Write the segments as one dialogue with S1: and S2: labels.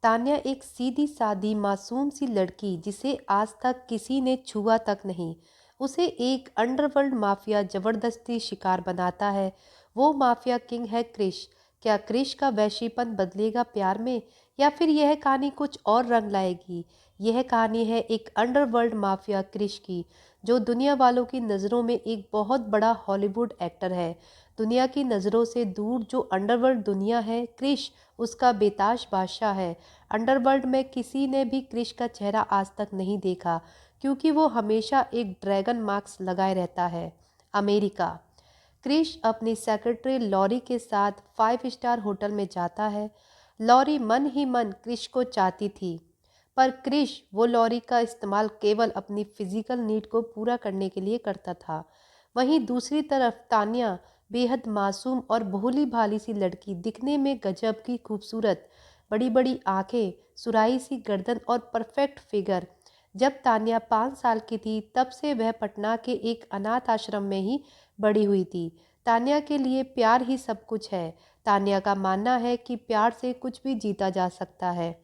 S1: तान्या एक सीधी सादी मासूम सी लड़की जिसे आज तक किसी ने छुआ तक नहीं, उसे एक अंडरवर्ल्ड माफिया जबरदस्ती शिकार बनाता है। वो माफिया किंग है क्रिश। क्या क्रिश का वैशीपन बदलेगा प्यार में, या फिर यह कहानी कुछ और रंग लाएगी? यह कहानी है एक अंडरवर्ल्ड माफिया क्रिश की, जो दुनिया वालों की नज़रों में एक बहुत बड़ा हॉलीवुड एक्टर है। दुनिया की नज़रों से दूर जो अंडरवर्ल्ड दुनिया है, क्रिश उसका बेताज बादशाह है। अंडरवर्ल्ड में किसी ने भी क्रिश का चेहरा आज तक नहीं देखा, क्योंकि वो हमेशा एक ड्रैगन मास्क लगाए रहता है। अमेरिका। क्रिश अपनी सेक्रेटरी लॉरी के साथ 5 स्टार होटल में जाता है। लॉरी मन ही मन क्रिश को चाहती थी, पर क्रिश वो लॉरी का इस्तेमाल केवल अपनी फिजिकल नीड को पूरा करने के लिए करता था। वहीं दूसरी तरफ तान्या बेहद मासूम और भोली भाली सी लड़की, दिखने में गजब की खूबसूरत, बड़ी बड़ी आंखें, सुराही सी गर्दन और परफेक्ट फिगर। जब तान्या 5 साल की थी तब से वह पटना के एक अनाथ आश्रम में ही बड़ी हुई थी। तान्या के लिए प्यार ही सब कुछ है। तान्या का मानना है कि प्यार से कुछ भी जीता जा सकता है।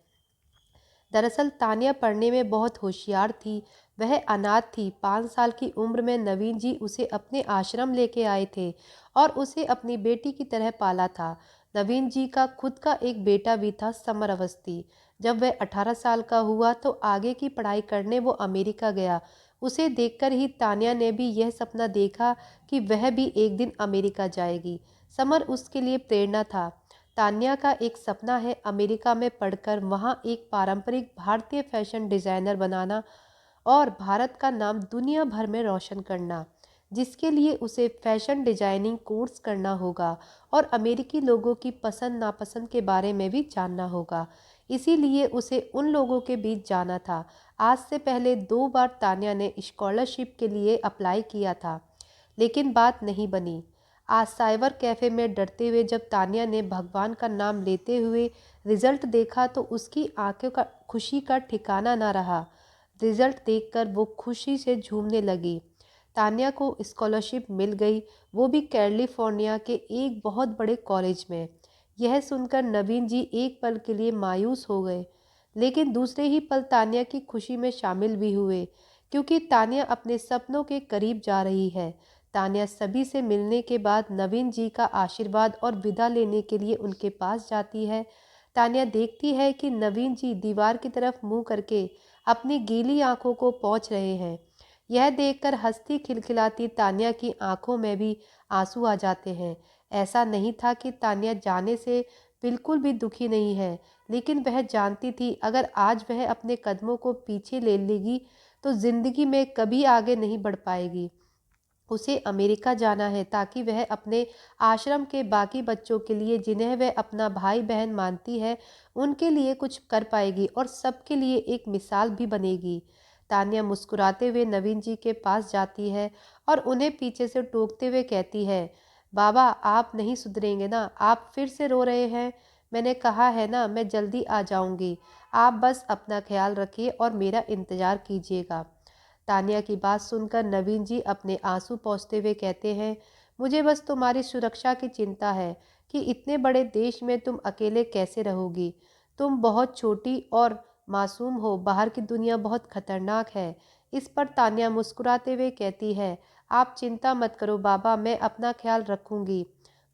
S1: दरअसल तान्या पढ़ने में बहुत होशियार थी। वह अनाथ थी। 5 साल की उम्र में नवीन जी उसे अपने आश्रम लेके आए थे और उसे अपनी बेटी की तरह पाला था। नवीन जी का खुद का एक बेटा भी था, समर अवस्थी। जब वह 18 साल का हुआ तो आगे की पढ़ाई करने वो अमेरिका गया। उसे देखकर ही तान्या ने भी यह सपना देखा कि वह भी एक दिन अमेरिका जाएगी। समर उसके लिए प्रेरणा था। तान्या का एक सपना है अमेरिका में पढ़कर वहाँ एक पारंपरिक भारतीय फैशन डिज़ाइनर बनाना और भारत का नाम दुनिया भर में रोशन करना, जिसके लिए उसे फैशन डिजाइनिंग कोर्स करना होगा और अमेरिकी लोगों की पसंद नापसंद के बारे में भी जानना होगा। इसीलिए उसे उन लोगों के बीच जाना था। आज से पहले 2 बार तान्या ने स्कॉलरशिप के लिए अप्लाई किया था, लेकिन बात नहीं बनी। आज साइबर कैफ़े में डरते हुए जब तान्या ने भगवान का नाम लेते हुए रिजल्ट देखा तो उसकी आंखों का खुशी का ठिकाना ना रहा। रिजल्ट देखकर वो खुशी से झूमने लगी। तान्या को स्कॉलरशिप मिल गई, वो भी कैलिफोर्निया के एक बहुत बड़े कॉलेज में। यह सुनकर नवीन जी एक पल के लिए मायूस हो गए, लेकिन दूसरे ही पल तान्या की खुशी में शामिल भी हुए, क्योंकि तान्या अपने सपनों के करीब जा रही है। तान्या सभी से मिलने के बाद नवीन जी का आशीर्वाद और विदा लेने के लिए उनके पास जाती है। तान्या देखती है कि नवीन जी दीवार की तरफ मुंह करके अपनी गीली आंखों को पोंछ रहे हैं। यह देखकर हंसती खिलखिलाती तान्या की आंखों में भी आंसू आ जाते हैं। ऐसा नहीं था कि तान्या जाने से बिल्कुल भी दुखी नहीं है, लेकिन वह जानती थी अगर आज वह अपने कदमों को पीछे ले लेगी तो जिंदगी में कभी आगे नहीं बढ़ पाएगी। उसे अमेरिका जाना है ताकि वह अपने आश्रम के बाकी बच्चों के लिए, जिन्हें वह अपना भाई बहन मानती है, उनके लिए कुछ कर पाएगी और सबके लिए एक मिसाल भी बनेगी। तान्या मुस्कुराते हुए नवीन जी के पास जाती है और उन्हें पीछे से टोकते हुए कहती है, बाबा आप नहीं सुधरेंगे ना, आप फिर से रो रहे हैं। मैंने कहा है ना मैं जल्दी आ जाऊंगी, आप बस अपना ख्याल रखिए और मेरा इंतज़ार कीजिएगा। तान्या की बात सुनकर नवीन जी अपने आंसू पोंछते हुए कहते हैं, मुझे बस तुम्हारी सुरक्षा की चिंता है कि इतने बड़े देश में तुम अकेले कैसे रहोगी। तुम बहुत छोटी और मासूम हो, बाहर की दुनिया बहुत खतरनाक है। इस पर तान्या मुस्कुराते हुए कहती है, आप चिंता मत करो बाबा, मैं अपना ख्याल रखूंगी।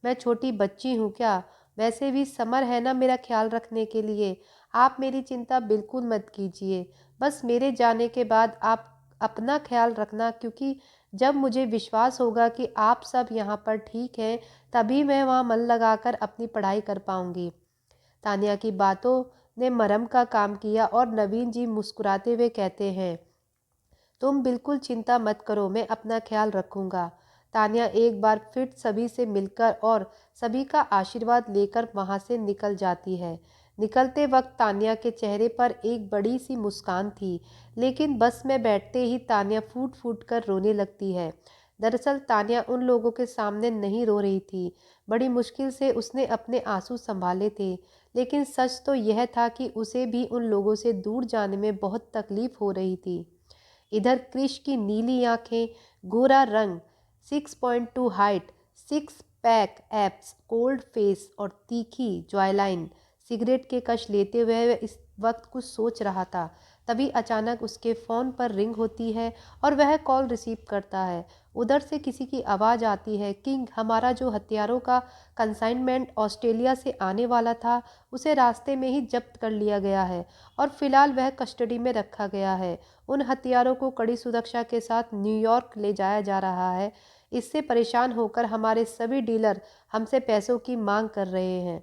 S1: मैं छोटी बच्ची हूँ क्या? वैसे भी समर है ना मेरा ख्याल रखने के लिए। आप मेरी चिंता बिल्कुल मत कीजिए। बस मेरे जाने के बाद आप अपना ख्याल रखना, क्योंकि जब मुझे विश्वास होगा कि आप सब यहाँ पर ठीक हैं, तभी मैं वहाँ मन लगाकर अपनी पढ़ाई कर पाऊँगी। तान्या की बातों ने मरहम का काम किया और नवीन जी मुस्कुराते हुए कहते हैं, तुम बिल्कुल चिंता मत करो, मैं अपना ख्याल रखूँगा। तान्या एक बार फिर सभी से मिलकर और सभी का आशीर्वाद लेकर वहाँ से निकल जाती है। निकलते वक्त तान्या के चेहरे पर एक बड़ी सी मुस्कान थी, लेकिन बस में बैठते ही तान्या फूट फूट कर रोने लगती है। दरअसल तान्या उन लोगों के सामने नहीं रो रही थी। बड़ी मुश्किल से उसने अपने आंसू संभाले थे, लेकिन सच तो यह था कि उसे भी उन लोगों से दूर जाने में बहुत तकलीफ हो रही थी। इधर क्रिश की नीली आंखें, गोरा रंग, 6.2 height, 6 pack abs, cold face और तीखी जॉयलाइन सिगरेट के कश लेते हुए वह इस वक्त कुछ सोच रहा था। तभी अचानक उसके फ़ोन पर रिंग होती है और वह कॉल रिसीव करता है। उधर से किसी की आवाज़ आती है, किंग, हमारा जो हथियारों का कंसाइनमेंट ऑस्ट्रेलिया से आने वाला था उसे रास्ते में ही जब्त कर लिया गया है और फिलहाल वह कस्टडी में रखा गया है। उन हथियारों को कड़ी सुरक्षा के साथ न्यूयॉर्क ले जाया जा रहा है। इससे परेशान होकर हमारे सभी डीलर हमसे पैसों की मांग कर रहे हैं।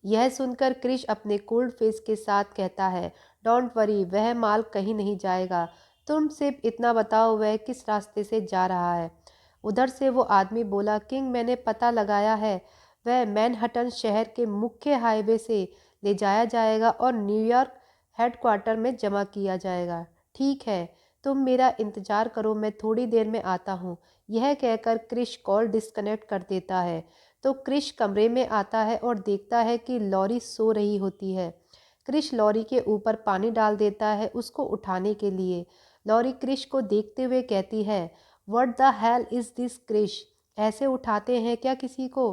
S1: यह सुनकर क्रिश अपने कोल्ड फेस के साथ कहता है, डोंट वरी, वह माल कहीं नहीं जाएगा। तुम सिर्फ इतना बताओ वह किस रास्ते से जा रहा है। उधर से वो आदमी बोला, किंग, मैंने पता लगाया है, वह मैनहट्टन शहर के मुख्य हाईवे से ले जाया जाएगा और न्यूयॉर्क हेडक्वार्टर में जमा किया जाएगा। ठीक है, तुम मेरा इंतज़ार करो, मैं थोड़ी देर में आता हूँ। यह कहकर क्रिश कॉल डिस्कनेक्ट कर देता है। तो क्रिश कमरे में आता है और देखता है कि लॉरी सो रही होती है। क्रिश लॉरी के ऊपर पानी डाल देता है उसको उठाने के लिए। लॉरी क्रिश को देखते हुए कहती है, what the hell is this Krish, ऐसे उठाते हैं क्या किसी को?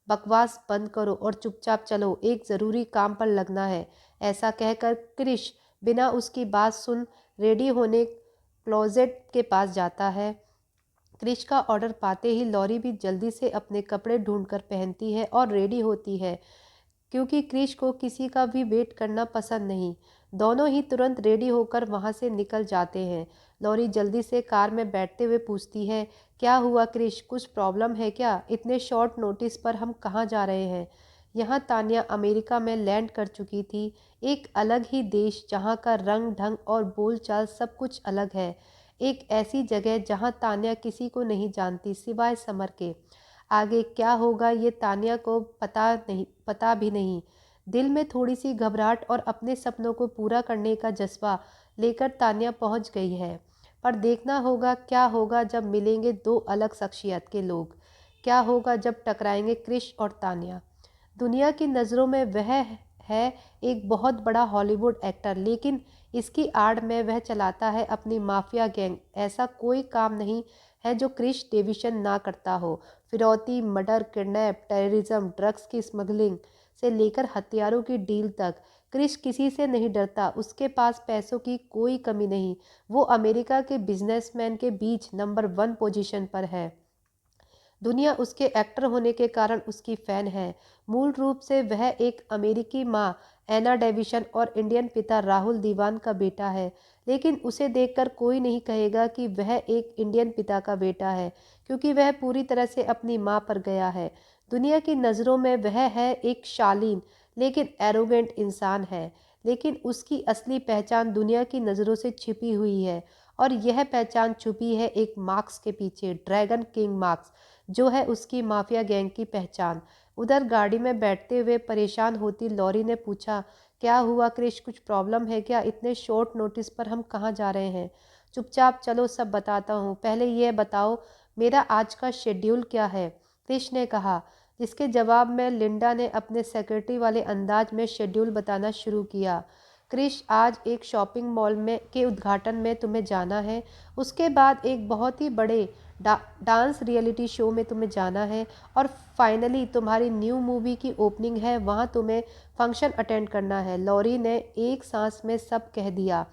S1: बकवास बंद करो और चुपचाप चलो, एक ज़रूरी काम पर लगना है। ऐसा कहकर क्रिश बिना उसकी बात सुन रेडी होने क्लोजेट के पास जाता है। क्रिश का ऑर्डर पाते ही लॉरी भी जल्दी से अपने कपड़े ढूंढकर पहनती है और रेडी होती है, क्योंकि क्रिश को किसी का भी वेट करना पसंद नहीं। दोनों ही तुरंत रेडी होकर वहां से निकल जाते हैं। लॉरी जल्दी से कार में बैठते हुए पूछती है, क्या हुआ क्रिश, कुछ प्रॉब्लम है क्या? इतने शॉर्ट नोटिस पर हम कहाँ जा रहे हैं? यहाँ तान्या अमेरिका में लैंड कर चुकी थी, एक अलग ही देश जहाँ का रंग ढंग और बोलचाल सब कुछ अलग है। एक ऐसी जगह जहाँ तान्या किसी को नहीं जानती सिवाय समर के। आगे क्या होगा ये तान्या को पता भी नहीं। दिल में थोड़ी सी घबराहट और अपने सपनों को पूरा करने का जज्बा लेकर तान्या पहुंच गई है। पर देखना होगा क्या होगा जब मिलेंगे दो अलग शख्सियत के लोग। क्या होगा जब टकराएंगे क्रिश और तान्या। दुनिया की नज़रों में वह है एक बहुत बड़ा हॉलीवुड एक्टर, लेकिन इसकी आड़ में वह चलाता है अपनी माफिया गैंग। ऐसा कोई काम नहीं है जो क्रिश डेविशन ना करता हो। फिरौती, मर्डर, किडनैप, टेररिज्म, ड्रग्स की स्मगलिंग से लेकर हथियारों की डील तक, क्रिश किसी से नहीं डरता। उसके पास पैसों की कोई कमी नहीं। वो अमेरिका के बिजनेसमैन के बीच नंबर 1 पोजीशन पर है। दुनिया उसके एक्टर होने के कारण उसकी फ़ैन है। मूल रूप से वह एक अमेरिकी माँ एना डेविशन और इंडियन पिता राहुल दीवान का बेटा है, लेकिन उसे देखकर कोई नहीं कहेगा कि वह एक इंडियन पिता का बेटा है, क्योंकि वह पूरी तरह से अपनी माँ पर गया है। दुनिया की नज़रों में वह है एक शालीन लेकिन एरोगेंट इंसान है, लेकिन उसकी असली पहचान दुनिया की नज़रों से छिपी हुई है। और यह पहचान छुपी है एक मार्क्स के पीछे, ड्रैगन किंग मार्क्स, जो है उसकी माफिया गैंग की पहचान। उधर गाड़ी में बैठते हुए परेशान होती लॉरी ने पूछा, क्या हुआ क्रिश, कुछ प्रॉब्लम है क्या? इतने शॉर्ट नोटिस पर हम कहाँ जा रहे हैं? चुपचाप चलो, सब बताता हूँ। पहले यह बताओ मेरा आज का शेड्यूल क्या है? क्रिश ने कहा, जिसके जवाब में लिंडा ने अपने सेक्रेटरी वाले अंदाज में शेड्यूल बताना शुरू किया। क्रिश, आज एक शॉपिंग मॉल में के उद्घाटन में तुम्हें जाना है। उसके बाद एक बहुत ही बड़े डांस रियलिटी शो में तुम्हें जाना है। और फाइनली तुम्हारी न्यू मूवी की ओपनिंग है, वहाँ तुम्हें फंक्शन अटेंड करना है। लॉरी ने एक सांस में सब कह दिया।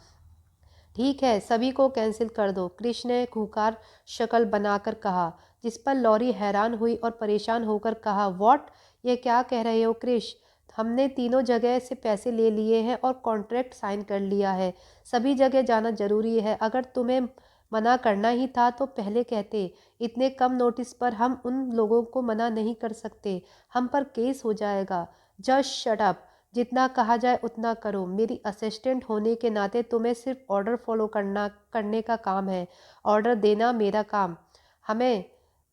S1: ठीक है, सभी को कैंसिल कर दो, क्रिश ने खूंखार शक्ल बनाकर कहा, जिस पर लॉरी हैरान हुई और परेशान होकर कहा, व्हाट, ये क्या कह रहे हो क्रिश? हमने तीनों जगह से पैसे ले लिए हैं और कॉन्ट्रैक्ट साइन कर लिया है। सभी जगह जाना जरूरी है। अगर तुम्हें मना करना ही था तो पहले कहते। इतने कम नोटिस पर हम उन लोगों को मना नहीं कर सकते, हम पर केस हो जाएगा। जस्ट शट अप, जितना कहा जाए उतना करो। मेरी असिस्टेंट होने के नाते तुम्हें सिर्फ ऑर्डर फॉलो करने का काम है। ऑर्डर देना मेरा काम। हमें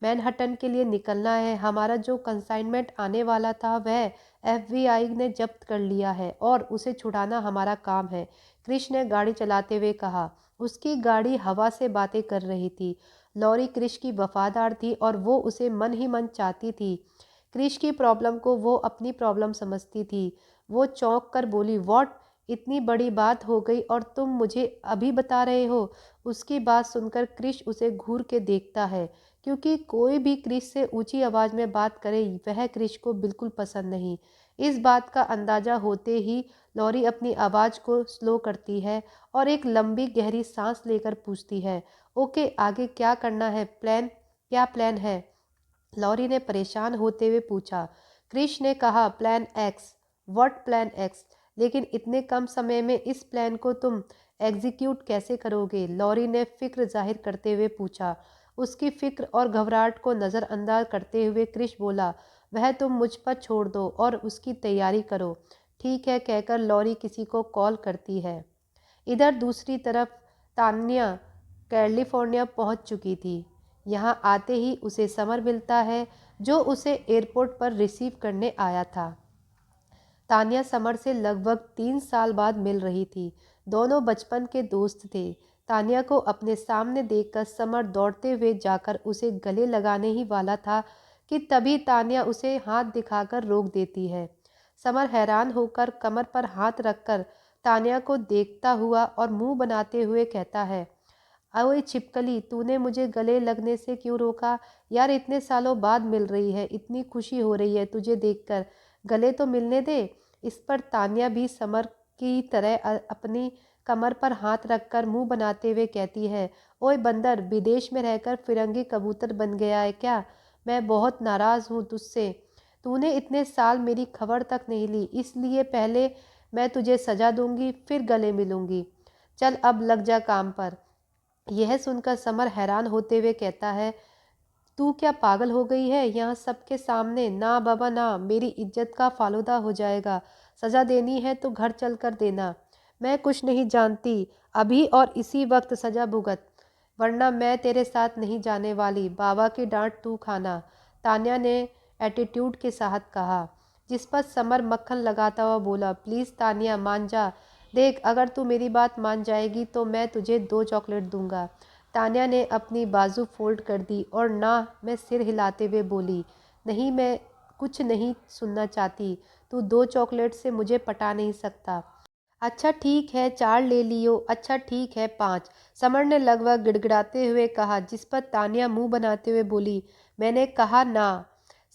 S1: मैनहट्टन के लिए निकलना है। हमारा जो कंसाइनमेंट आने वाला था वह एफबीआई ने जब्त कर लिया है और उसे छुड़ाना हमारा काम है, क्रिश ने गाड़ी चलाते हुए कहा। उसकी गाड़ी हवा से बातें कर रही थी। लॉरी क्रिश की वफादार थी और वो उसे मन ही मन चाहती थी। क्रिश की प्रॉब्लम को वो अपनी प्रॉब्लम समझती थी। वो चौंक कर बोली, व्हाट, इतनी बड़ी बात हो गई और तुम मुझे अभी बता रहे हो? उसकी बात सुनकर क्रिश उसे घूर के देखता है, क्योंकि कोई भी क्रिश से ऊंची आवाज़ में बात करे वह क्रिश को बिल्कुल पसंद नहीं। इस बात का अंदाज़ा होते ही लॉरी अपनी आवाज़ को स्लो करती है और एक लंबी गहरी सांस लेकर पूछती है, ओके आगे क्या करना है, क्या प्लान है? लॉरी ने परेशान होते हुए पूछा। क्रिश ने कहा, plan x. What plan x? लेकिन इतने कम समय में इस प्लान को तुम एग्जीक्यूट कैसे करोगे? लॉरी ने फिक्र जाहिर करते हुए पूछा। उसकी फिक्र और घबराहट को नज़रअंदाज करते हुए क्रिश बोला, वह तुम मुझ पर छोड़ दो और उसकी तैयारी करो। ठीक है कहकर लॉरी किसी को कॉल करती है। इधर दूसरी तरफ तान्या कैलिफोर्निया पहुंच चुकी थी। यहाँ आते ही उसे समर मिलता है जो उसे एयरपोर्ट पर रिसीव करने आया था। तान्या समर से लगभग 3 साल बाद मिल रही थी। दोनों बचपन के दोस्त थे। तान्या को अपने सामने देखकर समर दौड़ते हुए जाकर उसे गले लगाने ही वाला था कि तभी तान्या उसे हाथ दिखाकर रोक देती है। समर हैरान होकर कमर पर हाथ रखकर तान्या को देखता हुआ और मुंह बनाते हुए कहता है, ओए छिपकली, तूने मुझे गले लगने से क्यों रोका? यार इतने सालों बाद मिल रही है, इतनी खुशी हो रही है तुझे देखकर, गले तो मिलने दे। इस पर तान्या भी समर की तरह अपनी कमर पर हाथ रखकर मुंह बनाते हुए कहती है, ओए बंदर, विदेश में रहकर फिरंगी कबूतर बन गया है क्या? मैं बहुत नाराज़ हूँ तुझसे। तूने इतने साल मेरी खबर तक नहीं ली, इसलिए पहले मैं तुझे सजा दूंगी फिर गले मिलूंगी। चल अब लग जा काम पर। यह सुनकर समर हैरान होते हुए कहता है, तू क्या पागल हो गई है? यहाँ सबके सामने? ना बाबा ना, मेरी इज्जत का फालूदा हो जाएगा। सजा देनी है तो घर चल कर देना। मैं कुछ नहीं जानती, अभी और इसी वक्त सजा भुगत, वरना मैं तेरे साथ नहीं जाने वाली। बाबा की डांट तू खाना, तान्या ने एटीट्यूड के साथ कहा। जिस पर समर मक्खन लगाता हुआ बोला, प्लीज़ तान्या मान जा। देख, अगर तू मेरी बात मान जाएगी तो मैं तुझे 2 चॉकलेट दूंगा। तान्या ने अपनी बाजू फोल्ड कर दी और ना मैं सिर हिलाते हुए बोली, नहीं, मैं कुछ नहीं सुनना चाहती। तू 2 चॉकलेट से मुझे पटा नहीं सकता। अच्छा ठीक है 4 ले लियो। अच्छा ठीक है 5। समर ने लगभग गिड़गिड़ाते हुए कहा, जिस पर तान्या मुंह बनाते हुए बोली, मैंने कहा ना।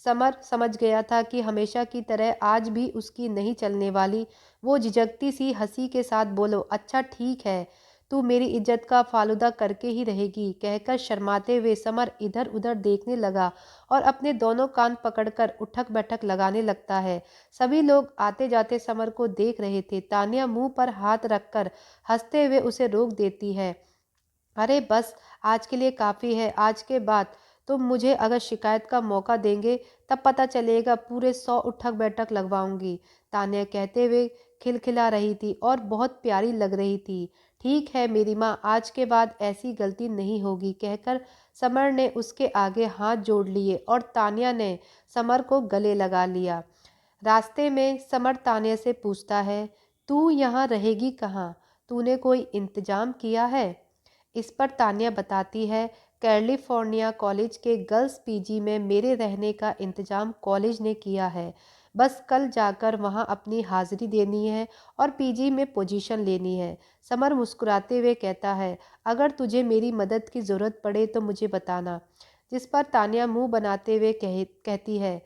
S1: समर समझ गया था कि हमेशा की तरह आज भी उसकी नहीं चलने वाली। वो झिझकती सी हंसी के साथ बोलो, अच्छा ठीक है, तू मेरी इज्जत का फालूदा करके ही रहेगी। कहकर शर्माते हुए समर इधर उधर देखने लगा और अपने दोनों कान पकड़कर उठक बैठक लगाने लगता है। सभी लोग आते जाते समर को देख रहे थे। तान्या मुंह पर हाथ रखकर हंसते हुए उसे रोक देती है। अरे बस, आज के लिए काफ़ी है। आज के बाद तुम मुझे अगर शिकायत का मौका देंगे तब पता चलेगा, पूरे 100 उठक बैठक लगवाऊंगी। तान्या कहते हुए खिलखिला रही थी और बहुत प्यारी लग रही थी। ठीक है मेरी माँ, आज के बाद ऐसी गलती नहीं होगी, कहकर समर ने उसके आगे हाथ जोड़ लिए और तान्या ने समर को गले लगा लिया। रास्ते में समर तान्या से पूछता है, तू यहाँ रहेगी कहाँ? तूने कोई इंतजाम किया है? इस पर तान्या बताती है, कैलिफोर्निया कॉलेज के गर्ल्स पीजी में मेरे रहने का इंतजाम कॉलेज ने किया है। बस कल जाकर वहां अपनी हाजिरी देनी है और पीजी में पोजीशन लेनी है। समर मुस्कुराते हुए कहता है, अगर तुझे मेरी मदद की ज़रूरत पड़े तो मुझे बताना। जिस पर तान्या मुंह बनाते हुए कहती है,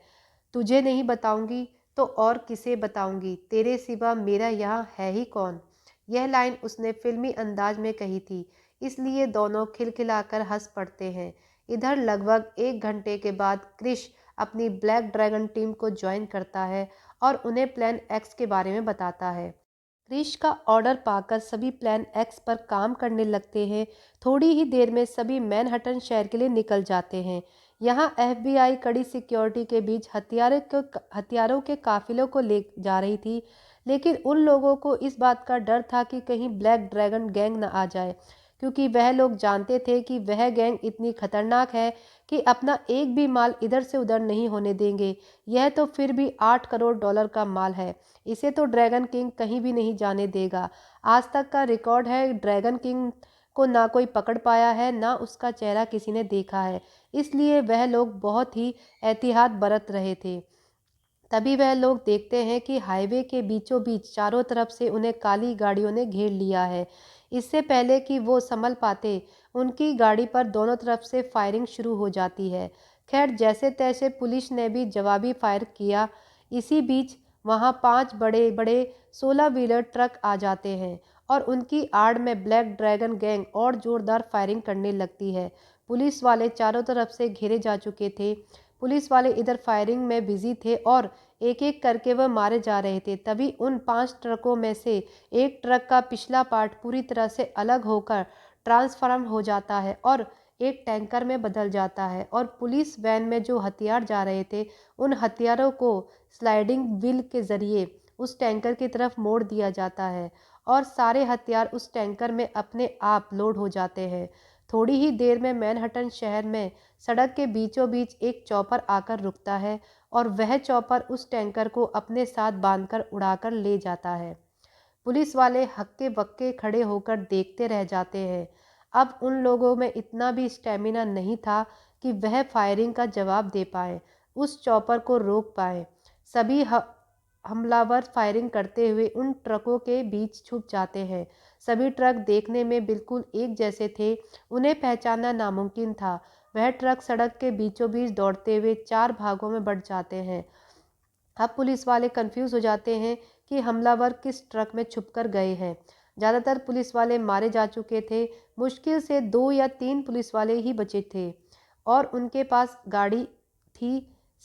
S1: तुझे नहीं बताऊंगी तो और किसे बताऊंगी? तेरे सिवा मेरा यहाँ है ही कौन? यह लाइन उसने फिल्मी अंदाज में कही थी, इसलिए दोनों खिलखिलाकर हंस पड़ते हैं। इधर लगभग 1 घंटे के बाद क्रिश अपनी ब्लैक ड्रैगन टीम को ज्वाइन करता है और उन्हें प्लान एक्स के बारे में बताता है। क्रिश का ऑर्डर पाकर सभी प्लान एक्स पर काम करने लगते हैं। थोड़ी ही देर में सभी मैनहट्टन शहर के लिए निकल जाते हैं। यहाँ एफबीआई कड़ी सिक्योरिटी के बीच हथियारों के काफिलों को ले जा रही थी, लेकिन उन लोगों को इस बात का डर था कि कहीं ब्लैक ड्रैगन गैंग न आ जाए, क्योंकि वह लोग जानते थे कि वह गैंग इतनी खतरनाक है कि अपना एक भी माल इधर से उधर नहीं होने देंगे। यह तो फिर भी $8 करोड़ का माल है, इसे तो ड्रैगन किंग कहीं भी नहीं जाने देगा। आज तक का रिकॉर्ड है, ड्रैगन किंग को ना कोई पकड़ पाया है, ना उसका चेहरा किसी ने देखा है, इसलिए वह लोग बहुत ही एहतियात बरत रहे थे। तभी वह लोग देखते हैं कि हाईवे के बीचों बीच चारों तरफ से उन्हें काली गाड़ियों ने घेर लिया है। इससे पहले कि वो संभल पाते, उनकी गाड़ी पर दोनों तरफ से फायरिंग शुरू हो जाती है। खैर, जैसे तैसे पुलिस ने भी जवाबी फायर किया। इसी बीच वहाँ 5 बड़े बड़े 16 व्हीलर ट्रक आ जाते हैं और उनकी आड़ में ब्लैक ड्रैगन गैंग और जोरदार फायरिंग करने लगती है। पुलिस वाले चारों तरफ से घेरे जा चुके थे। पुलिस वाले इधर फायरिंग में बिजी थे और एक एक करके वह मारे जा रहे थे। तभी उन 5 ट्रकों में से एक ट्रक का पिछला पार्ट पूरी तरह से अलग होकर ट्रांसफॉर्म हो जाता है और एक टैंकर में बदल जाता है और पुलिस वैन में जो हथियार जा रहे थे उन हथियारों को स्लाइडिंग व्हील के जरिए उस टैंकर की तरफ मोड़ दिया जाता है और सारे हथियार उस टैंकर में अपने आप लोड हो जाते हैं। थोड़ी ही देर में मैनहट्टन शहर में सड़क के बीचों बीच एक चॉपर आकर रुकता है और वह चॉपर उस टैंकर को अपने साथ बांधकर उड़ाकर ले जाता है। पुलिस वाले हक्के बक्के खड़े होकर देखते रह जाते हैं। अब उन लोगों में इतना भी स्टेमिना नहीं था कि वह फायरिंग का जवाब दे पाए, उस चॉपर को रोक पाए। सभी हमलावर फायरिंग करते हुए उन ट्रकों के बीच छुप जाते हैं। सभी ट्रक देखने में बिल्कुल एक जैसे थे, उन्हें पहचानना नामुमकिन था। वह ट्रक सड़क के बीचों बीच दौड़ते हुए 4 भागों में बढ़ जाते हैं। अब पुलिस वाले कंफ्यूज हो जाते हैं कि हमलावर किस ट्रक में छुपकर गए हैं। ज़्यादातर पुलिस वाले मारे जा चुके थे। मुश्किल से 2 या 3 पुलिस वाले ही बचे थे और उनके पास गाड़ी थी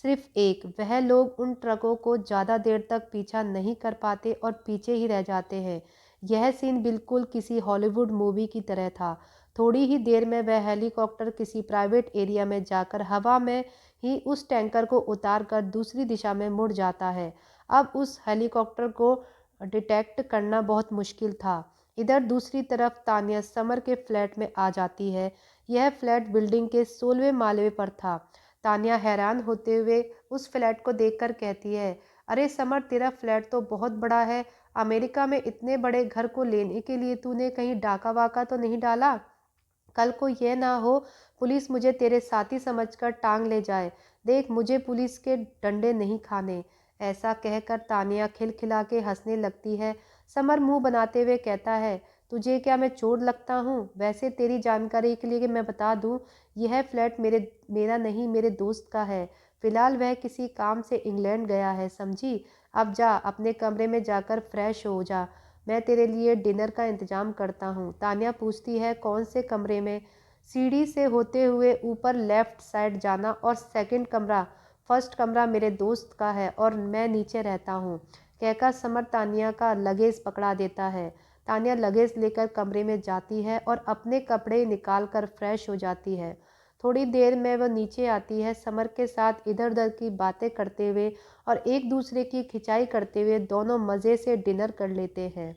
S1: सिर्फ एक। वह लोग उन ट्रकों को ज़्यादा देर तक पीछा नहीं कर पाते और पीछे ही रह जाते हैं। यह सीन बिल्कुल किसी हॉलीवुड मूवी की तरह था। थोड़ी ही देर में वह हेलीकॉप्टर किसी प्राइवेट एरिया में जाकर हवा में ही उस टैंकर को उतार कर दूसरी दिशा में मुड़ जाता है। अब उस हेलीकॉप्टर को डिटेक्ट करना बहुत मुश्किल था। इधर दूसरी तरफ तानिया समर के फ्लैट में आ जाती है। यह फ्लैट बिल्डिंग के 16वें माले पर था। तानिया हैरान होते हुए उस फ्लैट को देखकर कहती है, अरे समर, तेरा फ्लैट तो बहुत बड़ा है। अमेरिका में इतने बड़े घर को लेने के लिए तूने कहीं डाका वाका तो नहीं डाला? कल को यह ना हो पुलिस मुझे तेरे साथी समझकर टांग ले जाए। देख, मुझे पुलिस के डंडे नहीं खाने। ऐसा कहकर तानिया खिलखिला के हंसने लगती है। समर मुंह बनाते हुए कहता है, तुझे क्या मैं चोर लगता हूँ? वैसे तेरी जानकारी के लिए कि मैं बता दूँ, यह फ्लैट मेरा नहीं, मेरे दोस्त का है। फिलहाल वह किसी काम से इंग्लैंड गया है, समझी? अब जा, अपने कमरे में जाकर फ्रेश हो जा। मैं तेरे लिए डिनर का इंतजाम करता हूँ। तानिया पूछती है, कौन से कमरे में? सीढ़ी से होते हुए ऊपर लेफ्ट साइड जाना और सेकंड कमरा, फर्स्ट कमरा मेरे दोस्त का है और मैं नीचे रहता हूँ, कहकर समर तानिया का लगेज पकड़ा देता है। तानिया लगेज लेकर कमरे में जाती है और अपने कपड़े निकाल कर फ्रेश हो जाती है। थोड़ी देर में वह नीचे आती है। समर के साथ इधर उधर की बातें करते हुए और एक दूसरे की खिंचाई करते हुए दोनों मज़े से डिनर कर लेते हैं।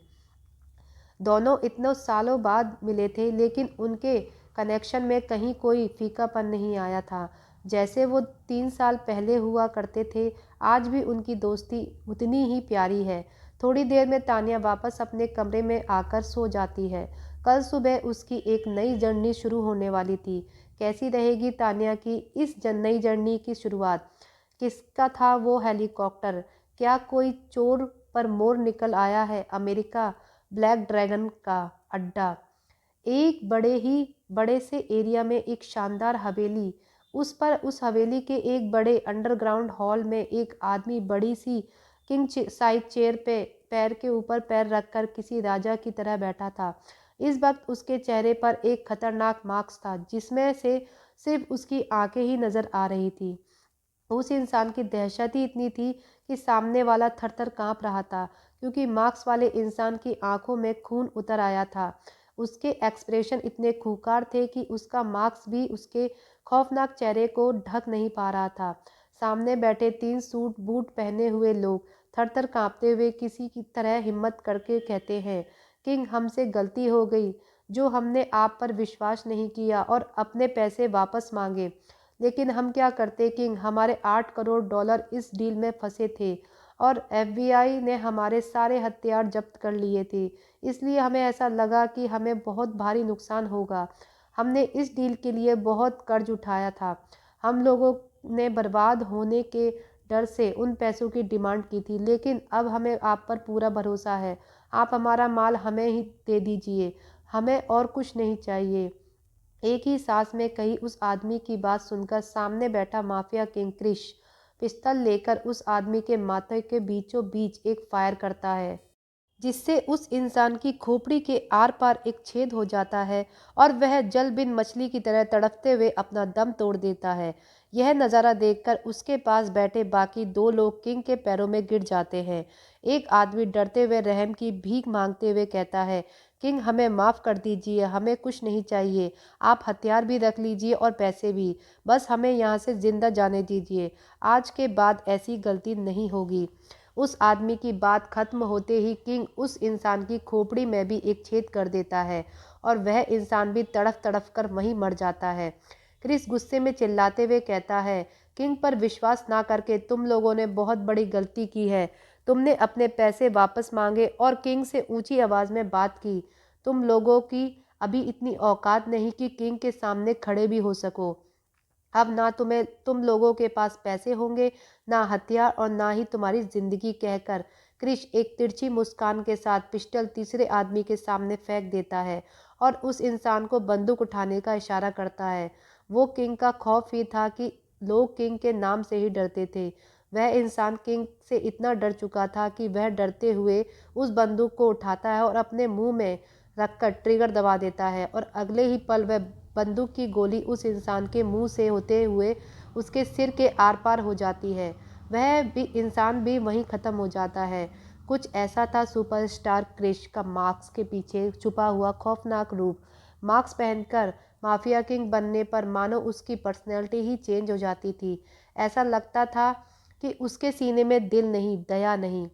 S1: दोनों इतने सालों बाद मिले थे लेकिन उनके कनेक्शन में कहीं कोई फीकापन नहीं आया था। जैसे वो 3 साल पहले हुआ करते थे, आज भी उनकी दोस्ती उतनी ही प्यारी है। थोड़ी देर में तानिया वापस अपने कमरे में आकर सो जाती है। कल सुबह उसकी एक नई जर्नी शुरू होने वाली थी। कैसी रहेगी तानिया की इस नई जर्नी की शुरुआत? किसका था वो हेलीकॉप्टर? क्या कोई चोर पर मोर निकल आया है? अमेरिका ब्लैक ड्रैगन का अड्डा। एक बड़े से एरिया में एक शानदार हवेली। उस हवेली के एक बड़े अंडरग्राउंड हॉल में एक आदमी बड़ी सी किंग साइज चेयर पे पैर के ऊपर पैर रखकर किसी राजा की तरह बैठा था। इस वक्त उसके चेहरे पर एक खतरनाक मास्क था जिसमें से सिर्फ उसकी आंखें ही नजर आ रही थी। उस इंसान की दहशत ही इतनी थी कि सामने वाला थर-थर काँप रहा था, क्योंकि मास्क वाले इंसान की आंखों में खून उतर आया था। उसके एक्सप्रेशन इतने खूंखार थे कि उसका मास्क भी उसके खौफनाक चेहरे को ढक नहीं पा रहा था। सामने बैठे 3 सूट बूट पहने हुए लोग थर-थर काँपते हुए किसी की तरह हिम्मत करके कहते हैं, किंग, हमसे गलती हो गई जो हमने आप पर विश्वास नहीं किया और अपने पैसे वापस मांगे। लेकिन हम क्या करते किंग, हमारे 8 करोड़ डॉलर इस डील में फंसे थे और एफबीआई ने हमारे सारे हथियार जब्त कर लिए थे। इसलिए हमें ऐसा लगा कि हमें बहुत भारी नुकसान होगा। हमने इस डील के लिए बहुत कर्ज उठाया था। हम लोगों ने बर्बाद होने के डर से उन पैसों की डिमांड की थी, लेकिन अब हमें आप पर पूरा भरोसा है। आप हमारा माल हमें ही दे दीजिए, हमें और कुछ नहीं चाहिए। एक ही सांस में कही उस आदमी की बात सुनकर सामने बैठा माफिया किंग क्रिश पिस्तौल लेकर उस आदमी के माथे के बीचों बीच एक फायर करता है, जिससे उस इंसान की खोपड़ी के आर पार एक छेद हो जाता है और वह जल बिन मछली की तरह तड़पते हुए अपना दम तोड़ देता है। यह नज़ारा देखकर उसके पास बैठे बाकी दो लोग किंग के पैरों में गिर जाते हैं। एक आदमी डरते हुए रहम की भीख मांगते हुए कहता है, किंग हमें माफ़ कर दीजिए, हमें कुछ नहीं चाहिए। आप हथियार भी रख लीजिए और पैसे भी, बस हमें यहाँ से जिंदा जाने दीजिए। आज के बाद ऐसी गलती नहीं होगी। उस आदमी की बात खत्म होते ही किंग उस इंसान की खोपड़ी में भी एक छेद कर देता है और वह इंसान भी तड़फ तड़फ कर वहीं मर जाता है। क्रिस गुस्से में चिल्लाते हुए कहता है, किंग पर विश्वास ना करके तुम लोगों ने बहुत बड़ी गलती की है। तुमने अपने पैसे वापस मांगे और किंग से ऊंची आवाज़ में बात की। तुम लोगों की अभी इतनी औकात नहीं कि किंग के सामने खड़े भी हो सको। अब ना तुम लोगों के पास पैसे होंगे, ना हथियार और ना ही तुम्हारी जिंदगी, कहकर क्रिश एक तिरछी मुस्कान के साथ पिस्टल तीसरे आदमी के सामने फेंक देता है और उस इंसान को बंदूक उठाने का इशारा करता है। वो किंग का खौफ ही था कि लोग किंग के नाम से ही डरते थे। वह इंसान किंग से इतना डर चुका था कि वह डरते हुए उस बंदूक को उठाता है और अपने मुंह में रखकर ट्रिगर दबा देता है और अगले ही पल वह बंदूक की गोली उस इंसान के मुंह से होते हुए उसके सिर के आर पार हो जाती है। वह भी इंसान भी वहीं ख़त्म हो जाता है। कुछ ऐसा था सुपरस्टार क्रिश का मास्क के पीछे छुपा हुआ खौफनाक रूप। मास्क पहनकर माफिया किंग बनने पर मानो उसकी पर्सनैलिटी ही चेंज हो जाती थी। ऐसा लगता था कि उसके सीने में दिल नहीं, दया नहीं।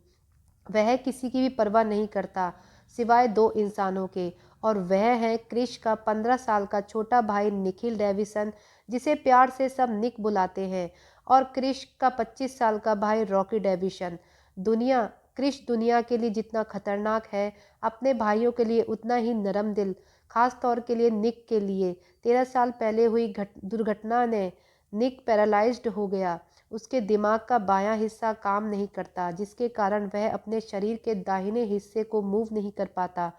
S1: वह किसी की भी परवाह नहीं करता सिवाय दो इंसानों के, और वह है क्रिश का 15 साल का छोटा भाई निखिल डेविसन, जिसे प्यार से सब निक बुलाते हैं, और क्रिश का 25 साल का भाई रॉकी डेविसन। दुनिया क्रिश दुनिया के लिए जितना खतरनाक है, अपने भाइयों के लिए उतना ही नरम दिल, खास तौर के लिए निक के लिए। 13 साल पहले हुई दुर्घटना ने निक पैरालाइज्ड हो गया। उसके दिमाग का बायां हिस्सा काम नहीं करता, जिसके कारण वह अपने शरीर के दाहिने हिस्से को मूव नहीं कर पाता।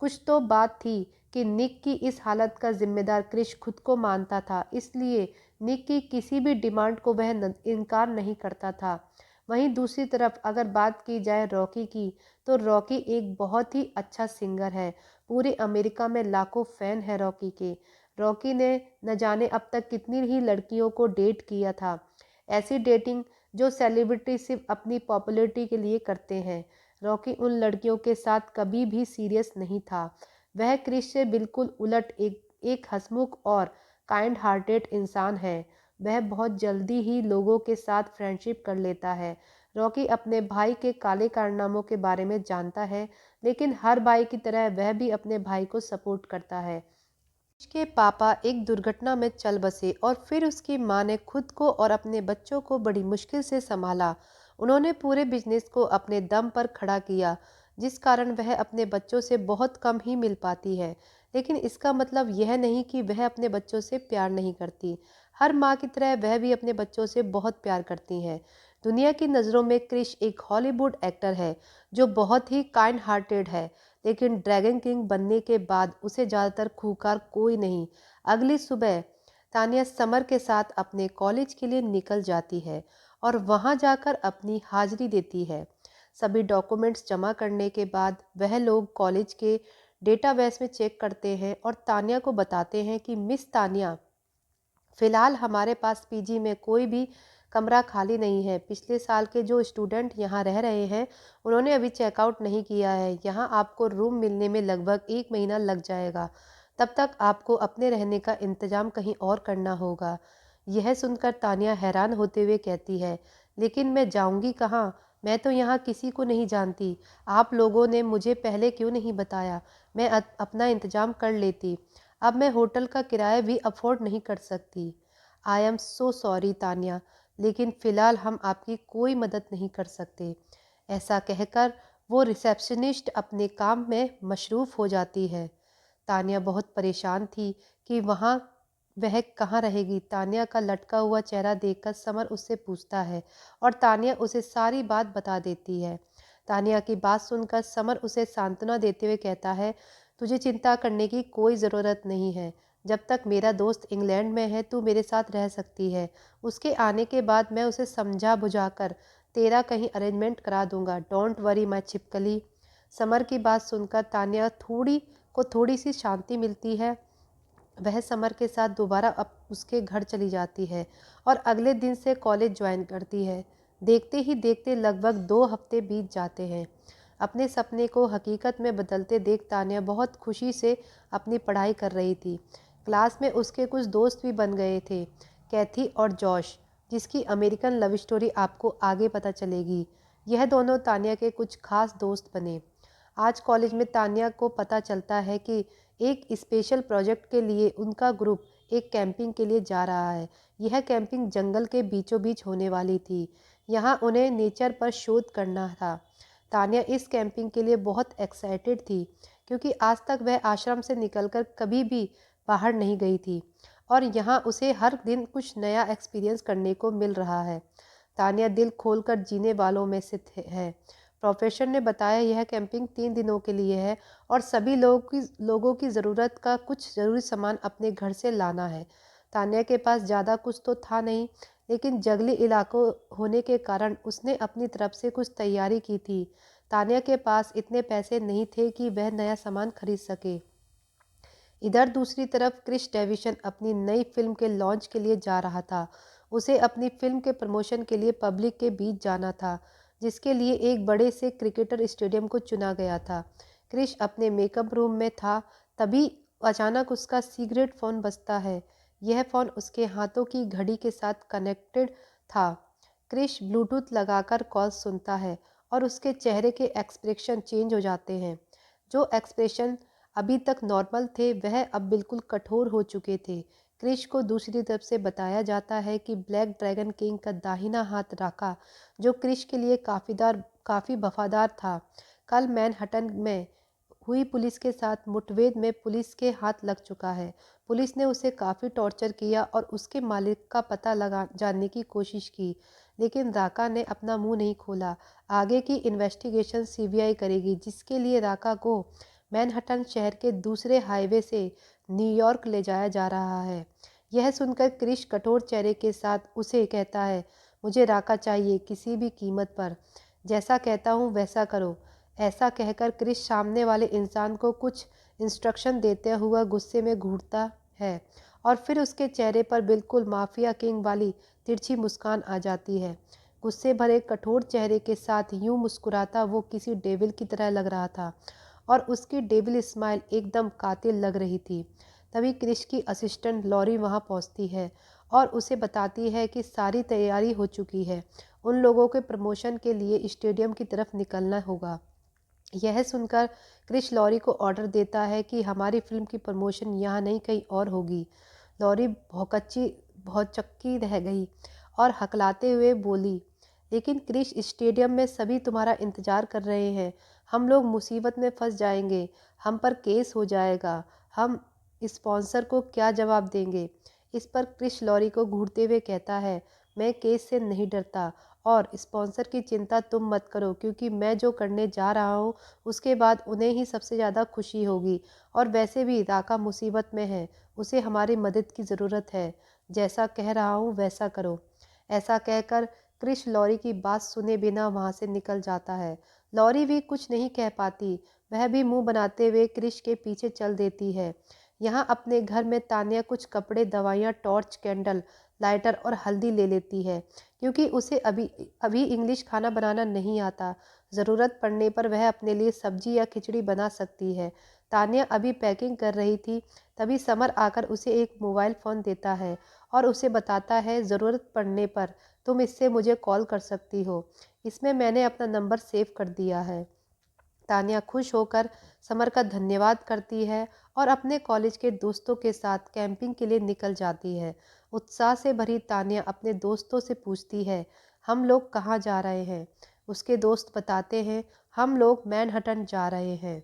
S1: कुछ तो बात थी कि निक की इस हालत का जिम्मेदार क्रिश खुद को मानता था, इसलिए निक की किसी भी डिमांड को वह इनकार नहीं करता था। वहीं दूसरी तरफ अगर बात की जाए रॉकी की, तो रॉकी एक बहुत ही अच्छा सिंगर है। पूरे अमेरिका में लाखों फैन है रॉकी के। रॉकी ने न जाने अब तक कितनी ही लड़कियों को डेट किया था। ऐसी डेटिंग जो सेलिब्रिटी सिर्फ अपनी पॉपुलैरिटी के लिए करते हैं। रॉकी उन लड़कियों के साथ कभी भी सीरियस नहीं था। वह क्रिश से बिल्कुल उलट एक हंसमुख और काइंड हार्टेड इंसान है। वह बहुत जल्दी ही लोगों के साथ फ्रेंडशिप कर लेता है। रॉकी अपने भाई के काले कारनामों के बारे में जानता है, लेकिन हर भाई की तरह वह भी अपने भाई को सपोर्ट करता है। उसके पापा एक दुर्घटना में चल बसे और फिर उसकी मां ने खुद को और अपने बच्चों को बड़ी मुश्किल से संभाला। उन्होंने पूरे बिजनेस को अपने दम पर खड़ा किया, जिस कारण वह अपने बच्चों से बहुत कम ही मिल पाती है। लेकिन इसका मतलब यह नहीं कि वह अपने बच्चों से प्यार नहीं करती। हर माँ की तरह वह भी अपने बच्चों से बहुत प्यार करती है। दुनिया की नज़रों में क्रिश एक हॉलीवुड एक्टर है जो बहुत ही काइंड हार्टेड है, लेकिन ड्रैगन किंग बनने के बाद उसे ज़्यादातर खूंखार कोई नहीं। अगली सुबह तानिया समर के साथ अपने कॉलेज के लिए निकल जाती है और वहां जाकर अपनी हाजिरी देती है। सभी डॉक्यूमेंट्स जमा करने के बाद वह लोग कॉलेज के डेटाबेस में चेक करते हैं और तानिया को बताते हैं कि मिस तानिया, फिलहाल हमारे पास पीजी में कोई भी कमरा खाली नहीं है। पिछले साल के जो स्टूडेंट यहाँ रह रहे हैं, उन्होंने अभी चेकआउट नहीं किया है। यहाँ आपको रूम मिलने में लगभग 1 महीना लग जाएगा। तब तक आपको अपने रहने का इंतजाम कहीं और करना होगा। यह सुनकर तानिया हैरान होते हुए कहती है, लेकिन मैं जाऊँगी कहाँ? मैं तो यहाँ किसी को नहीं जानती। आप लोगों ने मुझे पहले क्यों नहीं बताया? मैं अपना इंतजाम कर लेती। अब मैं होटल का किराया भी अफोर्ड नहीं कर सकती। I am so sorry Tanya, लेकिन फ़िलहाल हम आपकी कोई मदद नहीं कर सकते। ऐसा कहकर वो रिसेप्शनिस्ट अपने काम में मशरूफ़ हो जाती है। तान्या बहुत परेशान थी कि वहाँ वह कहाँ रहेगी। तान्या का लटका हुआ चेहरा देखकर समर उससे पूछता है और तान्या उसे सारी बात बता देती है। तान्या की बात सुनकर समर उसे सांत्वना देते हुए कहता है, तुझे चिंता करने की कोई ज़रूरत नहीं है। जब तक मेरा दोस्त इंग्लैंड में है तू मेरे साथ रह सकती है। उसके आने के बाद मैं उसे समझा बुझाकर तेरा कहीं अरेंजमेंट करा दूंगा। डोंट वरी माय छिपकली। समर की बात सुनकर तान्या थोड़ी सी शांति मिलती है। वह समर के साथ दोबारा अब उसके घर चली जाती है और अगले दिन से कॉलेज ज्वाइन करती है। देखते ही देखते लगभग 2 हफ्ते बीत जाते हैं। अपने सपने को हकीकत में बदलते देख तान्या बहुत खुशी से अपनी पढ़ाई कर रही थी। क्लास में उसके कुछ दोस्त भी बन गए थे, कैथी और जॉश, जिसकी अमेरिकन लव स्टोरी आपको आगे पता चलेगी। यह दोनों तान्या के कुछ खास दोस्त बने। आज कॉलेज में तान्या को पता चलता है कि एक स्पेशल प्रोजेक्ट के लिए उनका ग्रुप एक कैंपिंग के लिए जा रहा है। यह कैंपिंग जंगल के बीचों बीच होने वाली थी। यहाँ उन्हें नेचर पर शोध करना था। तान्या इस कैंपिंग के लिए बहुत एक्साइटेड थी क्योंकि आज तक वह आश्रम से निकलकर कभी भी बाहर नहीं गई थी और यहाँ उसे हर दिन कुछ नया एक्सपीरियंस करने को मिल रहा है। तान्या दिल खोलकर जीने वालों में से है। प्रोफेसर ने बताया यह कैंपिंग 3 दिनों के लिए है और सभी लोगों की ज़रूरत का कुछ ज़रूरी सामान अपने घर से लाना है। तान्या के पास ज़्यादा कुछ तो था नहीं, लेकिन जंगली इलाकों होने के कारण उसने अपनी तरफ से कुछ तैयारी की थी। तान्या के पास इतने पैसे नहीं थे कि वह नया सामान खरीद सके। इधर दूसरी तरफ क्रिश डेविसन अपनी नई फिल्म के लॉन्च के लिए जा रहा था। उसे अपनी फिल्म के प्रमोशन के लिए पब्लिक के बीच जाना था, जिसके लिए एक बड़े से क्रिकेटर स्टेडियम को चुना गया था। क्रिश अपने मेकअप रूम में था, तभी अचानक उसका सीक्रेट फ़ोन बजता है। यह फ़ोन उसके हाथों की घड़ी के साथ कनेक्टेड था। क्रिश ब्लूटूथ लगाकर कॉल सुनता है और उसके चेहरे के एक्सप्रेशन चेंज हो जाते हैं। जो एक्सप्रेशन अभी तक नॉर्मल थे वह अब बिल्कुल कठोर हो चुके थे। क्रिश को दूसरी तरफ से बताया जाता है कि ब्लैक ड्रैगन किंग का दाहिना हाथ राका, जो क्रिश के लिए काफ़ी वफादार था, कल मैनहट्टन में हुई पुलिस के साथ मुठभेड़ में पुलिस के हाथ लग चुका है। पुलिस ने उसे काफ़ी टॉर्चर किया और उसके मालिक का पता लगा जानने की कोशिश की, लेकिन राका ने अपना मुंह नहीं खोला। आगे की इन्वेस्टिगेशन सीबीआई करेगी, जिसके लिए राका को मैनहट्टन शहर के दूसरे हाईवे से न्यूयॉर्क ले जाया जा रहा है। यह सुनकर क्रिश कठोर चेहरे के साथ उसे कहता है, मुझे राका चाहिए किसी भी कीमत पर। जैसा कहता हूँ वैसा करो। ऐसा कहकर क्रिश सामने वाले इंसान को कुछ इंस्ट्रक्शन देते हुआ गुस्से में घूरता है और फिर उसके चेहरे पर बिल्कुल माफिया किंग वाली तिरछी मुस्कान आ जाती है। गुस्से भरे कठोर चेहरे के साथ यूं मुस्कुराता वो किसी डेविल की तरह लग रहा था और उसकी डेविल स्माइल एकदम कातिल लग रही थी। तभी क्रिश की असिस्टेंट लॉरी वहां पहुंचती है और उसे बताती है कि सारी तैयारी हो चुकी है, उन लोगों के प्रमोशन के लिए स्टेडियम की तरफ निकलना होगा। यह सुनकर क्रिश लॉरी को ऑर्डर देता है कि हमारी फिल्म की प्रमोशन यहाँ नहीं कहीं और होगी। लॉरी भौचक्की रह गई और हकलाते हुए बोली, लेकिन क्रिश स्टेडियम में सभी तुम्हारा इंतजार कर रहे हैं। हम लोग मुसीबत में फंस जाएंगे, हम पर केस हो जाएगा, हम स्पॉन्सर को क्या जवाब देंगे। इस पर क्रिश लॉरी को घूरते हुए कहता है, मैं केस से नहीं डरता और स्पॉन्सर की चिंता तुम मत करो, क्योंकि मैं जो करने जा रहा हूँ उसके बाद उन्हें ही सबसे ज़्यादा खुशी होगी। और वैसे भी राका मुसीबत में है, उसे हमारी मदद की ज़रूरत है। जैसा कह रहा हूँ वैसा करो। ऐसा कहकर क्रिश लॉरी की बात सुने बिना वहाँ से निकल जाता है। लॉरी भी कुछ नहीं कह पाती, वह भी मुंह बनाते हुए क्रिश के पीछे चल देती है। यहाँ अपने घर में तान्या कुछ कपड़े, दवाइयाँ, टॉर्च, कैंडल, लाइटर और हल्दी ले लेती है, क्योंकि उसे अभी अभी इंग्लिश खाना बनाना नहीं आता। ज़रूरत पड़ने पर वह अपने लिए सब्जी या खिचड़ी बना सकती है। तान्या अभी पैकिंग कर रही थी, तभी समर आकर उसे एक मोबाइल फ़ोन देता है और उसे बताता है, ज़रूरत पड़ने पर तुम इससे मुझे कॉल कर सकती हो, इसमें मैंने अपना नंबर सेव कर दिया है। तान्या खुश होकर समर का धन्यवाद करती है और अपने कॉलेज के दोस्तों के साथ कैंपिंग के लिए निकल जाती है। उत्साह से भरी तान्या अपने दोस्तों से पूछती है, हम लोग कहाँ जा रहे हैं। उसके दोस्त बताते हैं, हम लोग मैनहट्टन जा रहे हैं।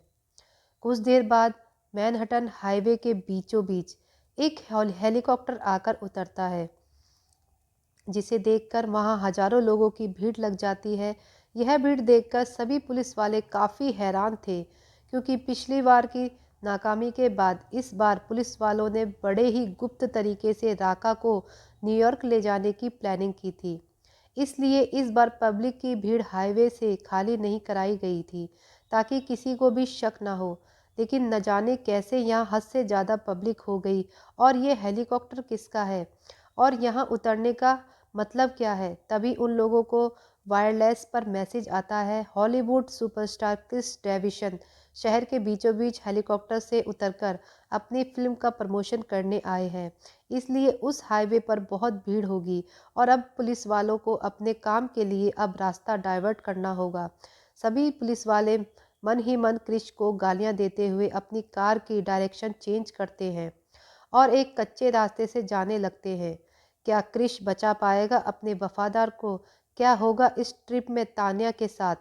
S1: कुछ देर बाद मैनहट्टन हाईवे के बीचों बीच एक हेलीकॉप्टर आकर उतरता है, जिसे देखकर वहां हजारों लोगों की भीड़ लग जाती है। यह भीड़ देखकर सभी पुलिस वाले काफ़ी हैरान थे, क्योंकि पिछली बार की नाकामी के बाद इस बार पुलिस वालों ने बड़े ही गुप्त तरीके से राका को न्यूयॉर्क ले जाने की प्लानिंग की थी। इसलिए इस बार पब्लिक की भीड़ हाईवे से खाली नहीं कराई गई थी ताकि किसी को भी शक ना हो। लेकिन न जाने कैसे यहाँ हद से ज़्यादा पब्लिक हो गई और ये हेलीकॉप्टर किसका है और यहाँ उतरने का मतलब क्या है। तभी उन लोगों को वायरलेस पर मैसेज आता है, हॉलीवुड सुपरस्टार क्रिस डेविसन शहर के बीचों बीच हेलीकॉप्टर से उतरकर अपनी फिल्म का प्रमोशन करने आए हैं, इसलिए उस हाईवे पर बहुत भीड़ होगी और अब पुलिस वालों को अपने काम के लिए अब रास्ता डाइवर्ट करना होगा। सभी पुलिस वाले मन ही मन क्रिश को गालियां देते हुए अपनी कार की डायरेक्शन चेंज करते हैं और एक कच्चे रास्ते से जाने लगते हैं। क्या क्रिश बचा पाएगा अपने वफादार को? क्या होगा इस ट्रिप में तान्या के साथ?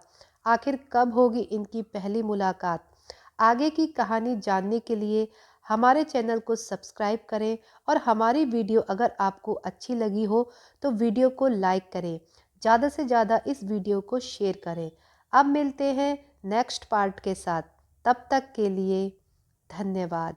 S1: आखिर कब होगी इनकी पहली मुलाकात? आगे की कहानी जानने के लिए हमारे चैनल को सब्सक्राइब करें और हमारी वीडियो अगर आपको अच्छी लगी हो तो वीडियो को लाइक करें, ज़्यादा से ज़्यादा इस वीडियो को शेयर करें। अब मिलते हैं नेक्स्ट पार्ट के साथ, तब तक के लिए धन्यवाद।